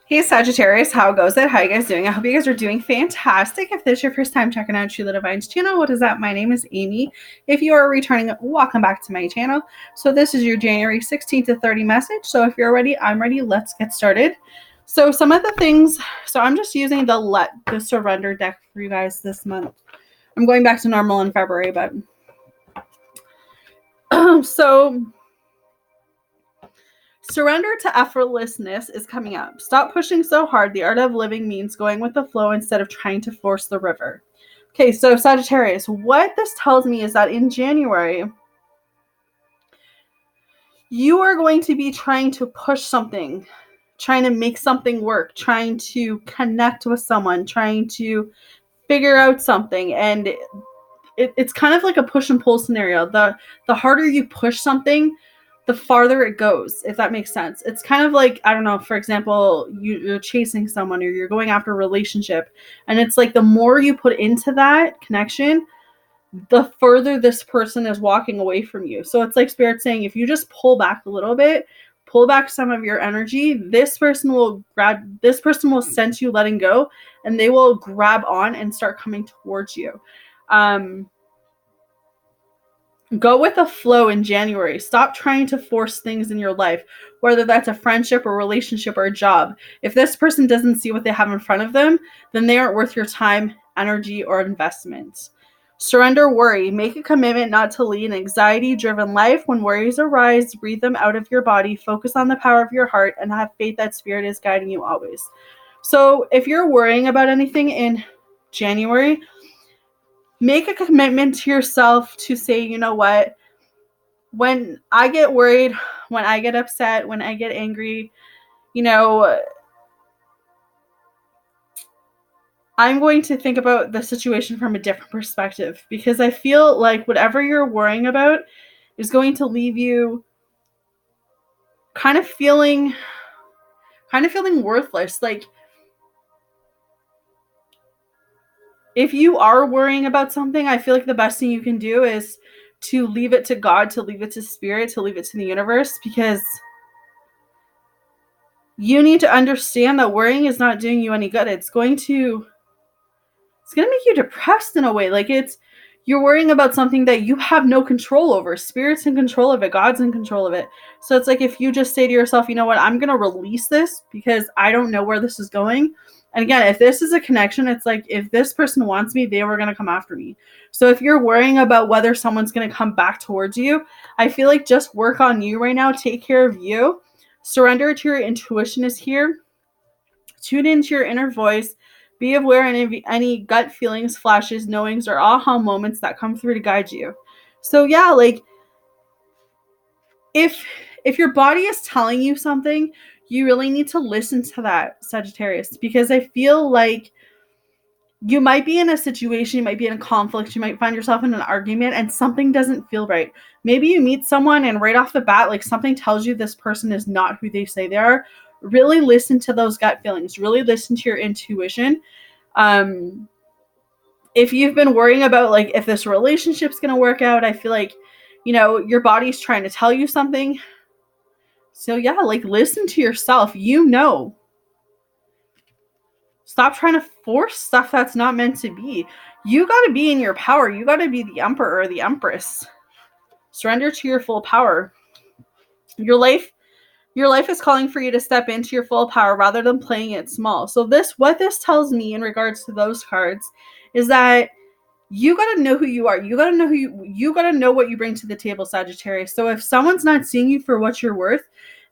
Hey Sagittarius, how goes it? How you guys doing? I hope you guys are doing fantastic. If this is your first time checking out Sheila Divine's channel, what is up? My name is Amy. If you are returning, welcome back to my channel. So this is your January 16th to 30 message. So if you're ready, I'm ready. Let's get started. So some of the things, so I'm just using the surrender deck for you guys this month. I'm going back to normal in February, but so surrender to effortlessness is coming up. Stop pushing so hard. The art of living means going with the flow instead of trying to force the river. Okay, so Sagittarius, what this tells me is that in January, you are going to be trying to push something, trying to make something work, trying to connect with someone, trying to figure out something. And it's kind of like a push and pull scenario. The harder you push something, the farther it goes, if that makes sense. It's kind of like, I don't know, for example, you're chasing someone or you're going after a relationship. And it's like the more you put into that connection, the further this person is walking away from you. So it's like Spirit saying, if you just pull back a little bit, pull back some of your energy, this person will sense you letting go and they will grab on and start coming towards you. Go with the flow in January. Stop trying to force things in your life, whether that's a friendship or relationship or a job. If this person doesn't see what they have in front of them, then they aren't worth your time, energy, or investment. Surrender worry. Make a commitment not to lead an anxiety-driven life. When worries arise, breathe them out of your body. Focus on the power of your heart and have faith that Spirit is guiding you always. So if you're worrying about anything in January, make a commitment to yourself to say, you know what, when I get worried, when I get upset, when I get angry, I'm going to think about the situation from a different perspective, because I feel like whatever you're worrying about is going to leave you kind of feeling worthless. Like, if you are worrying about something, I feel like the best thing you can do is to leave it to God, to leave it to Spirit, to leave it to the universe, because you need to understand that worrying is not doing you any good. It's going to make you depressed in a way. Like, you're worrying about something that you have no control over. Spirit's in control of it. God's in control of it. So it's like, if you just say to yourself, you know what, I'm going to release this because I don't know where this is going. And again, if this is a connection, it's like, if this person wants me, they were going to come after me. So if you're worrying about whether someone's going to come back towards you, I feel like just work on you right now. Take care of you. Surrender to your intuition is here. Tune into your inner voice. Be aware of any gut feelings, flashes, knowings, or aha moments that come through to guide you. So yeah, like, if your body is telling you something, you really need to listen to that, Sagittarius, because I feel like you might be in a situation, you might be in a conflict, you might find yourself in an argument and something doesn't feel right. Maybe you meet someone and right off the bat, like, something tells you this person is not who they say they are. Really listen to those gut feelings. Really listen to your intuition. If you've been worrying about, like, if this relationship's going to work out, I feel like, your body's trying to tell you something. So yeah, like, listen to yourself. Stop trying to force stuff that's not meant to be. You got to be in your power. You got to be the emperor or the empress. Surrender to your full power. Your life is calling for you to step into your full power rather than playing it small. So what this tells me in regards to those cards is that you got to know who you are. You got to know you got to know what you bring to the table, Sagittarius. So if someone's not seeing you for what you're worth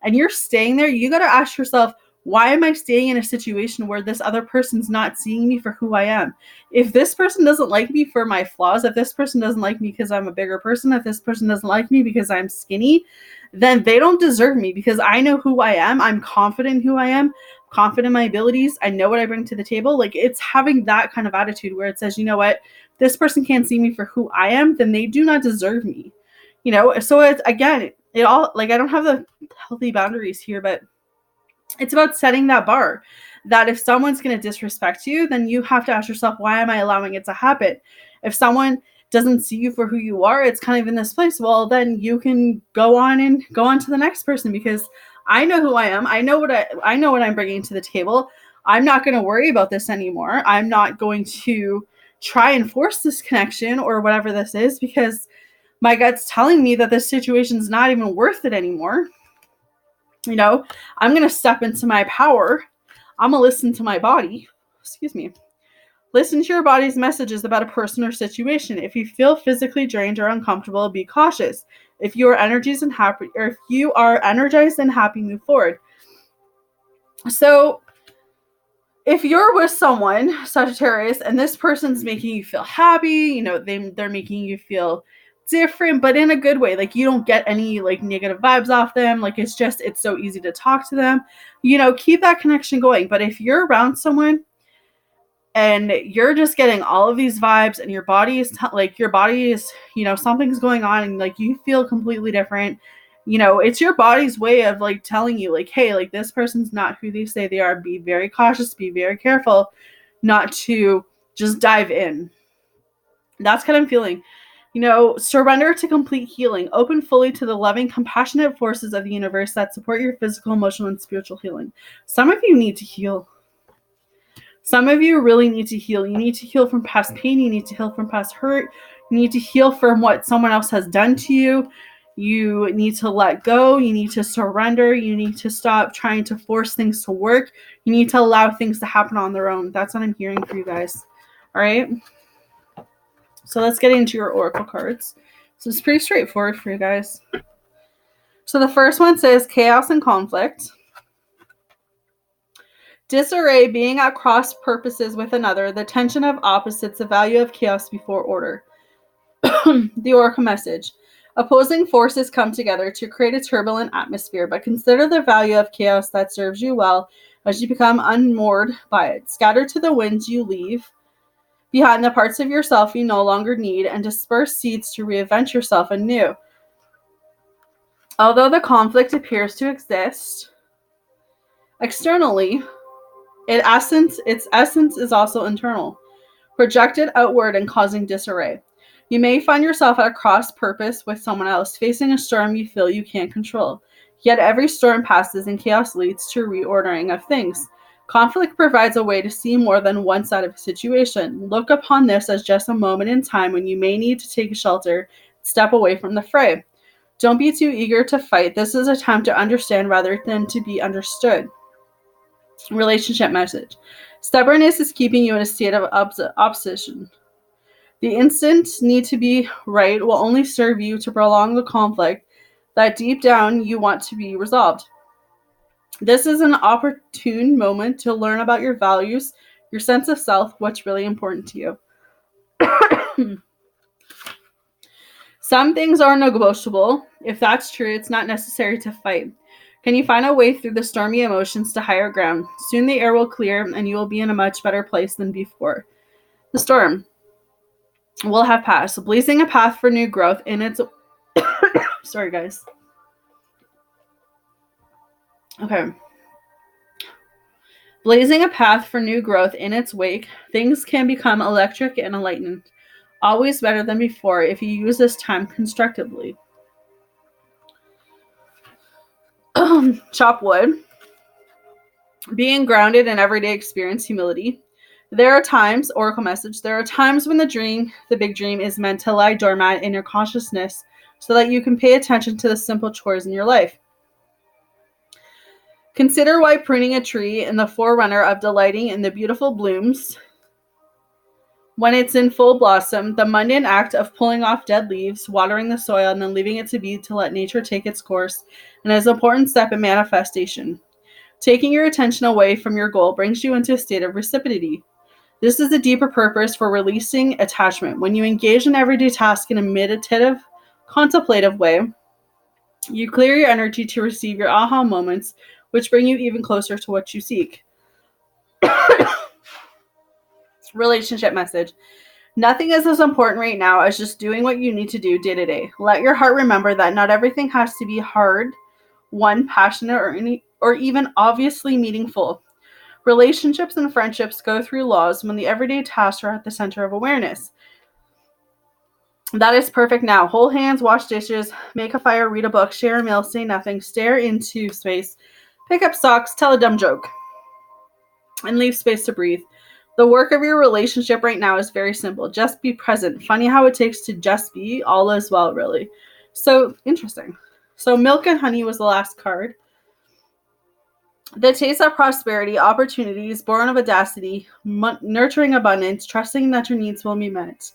and you're staying there, you got to ask yourself, why am I staying in a situation where this other person's not seeing me for who I am? If this person doesn't like me for my flaws, if this person doesn't like me because I'm a bigger person, if this person doesn't like me because I'm skinny, then they don't deserve me, because I know who I am. I'm confident in who I am, confident in my abilities. I know what I bring to the table. Like, it's having that kind of attitude where it says, you know what, this person can't see me for who I am, then they do not deserve me. So it's, again, it all, like, I don't have the healthy boundaries here, but it's about setting that bar, that if someone's going to disrespect you, then you have to ask yourself, why am I allowing it to happen? If someone doesn't see you for who you are, it's kind of in this place, well, then you can go on to the next person, because I know who I am. I know what I'm bringing to the table. I'm not going to worry about this anymore. I'm not going to try and force this connection or whatever this is, because my gut's telling me that this situation's not even worth it anymore. You know, I'm going to step into my power. I'm going to listen to my body. Excuse me. Listen to your body's messages about a person or situation. If you feel physically drained or uncomfortable, be cautious. If you are energized and happy, move forward. So if you're with someone, Sagittarius, and this person's making you feel happy, you know, they're making you feel different, but in a good way. Like, you don't get any like negative vibes off them. Like, it's so easy to talk to them. You know, keep that connection going. But if you're around someone and you're just getting all of these vibes and your body is you know, something's going on and like you feel completely different, you know, it's your body's way of like telling you like, hey, like this person's not who they say they are. Be very cautious, be very careful not to just dive in. That's what I'm feeling. You know, surrender to complete healing. Open fully to the loving, compassionate forces of the universe that support your physical, emotional, and spiritual healing. Some of you need to heal. Some of you really need to heal. You need to heal from past pain. You need to heal from past hurt. You need to heal from what someone else has done to you. You need to let go. You need to surrender. You need to stop trying to force things to work. You need to allow things to happen on their own. That's what I'm hearing for you guys. All right. So let's get into your oracle cards. So it's pretty straightforward for you guys. So the first one says chaos and conflict. Disarray, being at cross purposes with another, the tension of opposites, the value of chaos before order. The oracle message. Opposing forces come together to create a turbulent atmosphere, but consider the value of chaos that serves you well as you become unmoored by it. Scatter to the winds, you leave behind the parts of yourself you no longer need, and disperse seeds to reinvent yourself anew. Although the conflict appears to exist externally, its essence is also internal, projected outward and causing disarray. You may find yourself at a cross purpose with someone else, facing a storm you feel you can't control. Yet every storm passes and chaos leads to reordering of things. Conflict provides a way to see more than one side of a situation. Look upon this as just a moment in time when you may need to take a shelter, step away from the fray. Don't be too eager to fight. This is a time to understand rather than to be understood. Relationship message. Stubbornness is keeping you in a state of opposition. The instant need to be right will only serve you to prolong the conflict that deep down you want to be resolved. This is an opportune moment to learn about your values, your sense of self, what's really important to you. Some things are negotiable. If that's true, it's not necessary to fight. Can you find a way through the stormy emotions to higher ground? Soon the air will clear and you will be in a much better place than before. The storm will have passed, blazing a path for new growth in its... Sorry, guys. Okay. Blazing a path for new growth in its wake, things can become electric and enlightened. Always better than before if you use this time constructively. Chop wood. Being grounded in everyday experience, humility. There are times, oracle message, there are times when the big dream is meant to lie dormant in your consciousness so that you can pay attention to the simple chores in your life. Consider why pruning a tree in the forerunner of delighting in the beautiful blooms. When it's in full blossom, the mundane act of pulling off dead leaves, watering the soil, and then leaving it to be to let nature take its course, and is an important step in manifestation. Taking your attention away from your goal brings you into a state of receptivity. This is a deeper purpose for releasing attachment. When you engage in everyday tasks in a meditative, contemplative way, you clear your energy to receive your aha moments, which bring you even closer to what you seek. Relationship message. Nothing is as important right now as just doing what you need to do day to day. Let your heart remember that not everything has to be hard, passionate, or even obviously meaningful. Relationships and friendships go through laws when the everyday tasks are at the center of awareness. That is perfect now. Hold hands, wash dishes, make a fire, read a book, share a meal, say nothing, stare into space, pick up socks, tell a dumb joke, and leave space to breathe. The work of your relationship right now is very simple. Just be present. Funny how it takes to just be. All is well, really. So, interesting. So, milk and honey was the last card. The taste of prosperity, opportunities, born of audacity, nurturing abundance, trusting that your needs will be met.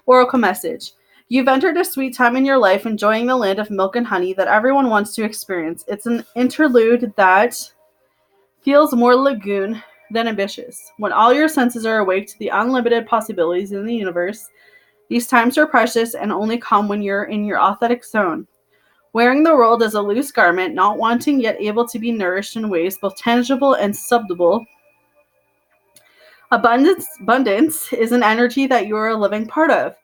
Oracle message. You've entered a sweet time in your life, enjoying the land of milk and honey that everyone wants to experience. It's an interlude that feels more lagoon than ambitious. When all your senses are awake to the unlimited possibilities in the universe, these times are precious and only come when you're in your authentic zone. Wearing the world as a loose garment, not wanting yet able to be nourished in ways both tangible and subtle. Abundance is an energy that you are a living part of.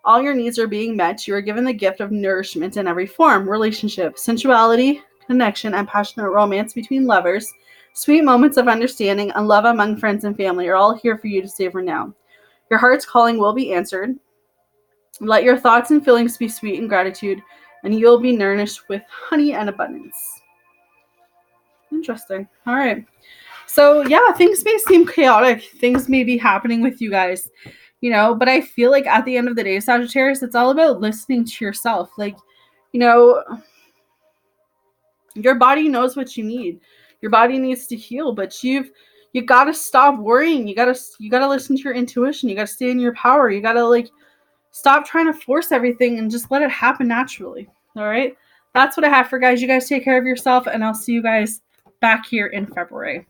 All your needs are being met. You are given the gift of nourishment in every form: relationship, sensuality, connection, and passionate romance between lovers. Sweet moments of understanding and love among friends and family are all here for you to savor now. Your heart's calling will be answered. Let your thoughts and feelings be sweet in gratitude, and you'll be nourished with honey and abundance. Interesting. All right. So, yeah, things may seem chaotic. Things may be happening with you guys, but I feel like at the end of the day, Sagittarius, it's all about listening to yourself. Like, your body knows what you need. Your body needs to heal, but you got to stop worrying. You got to listen to your intuition. You got to stay in your power. You got to stop trying to force everything and just let it happen naturally. All right? That's what I have for guys. You guys take care of yourself, and I'll see you guys back here in February.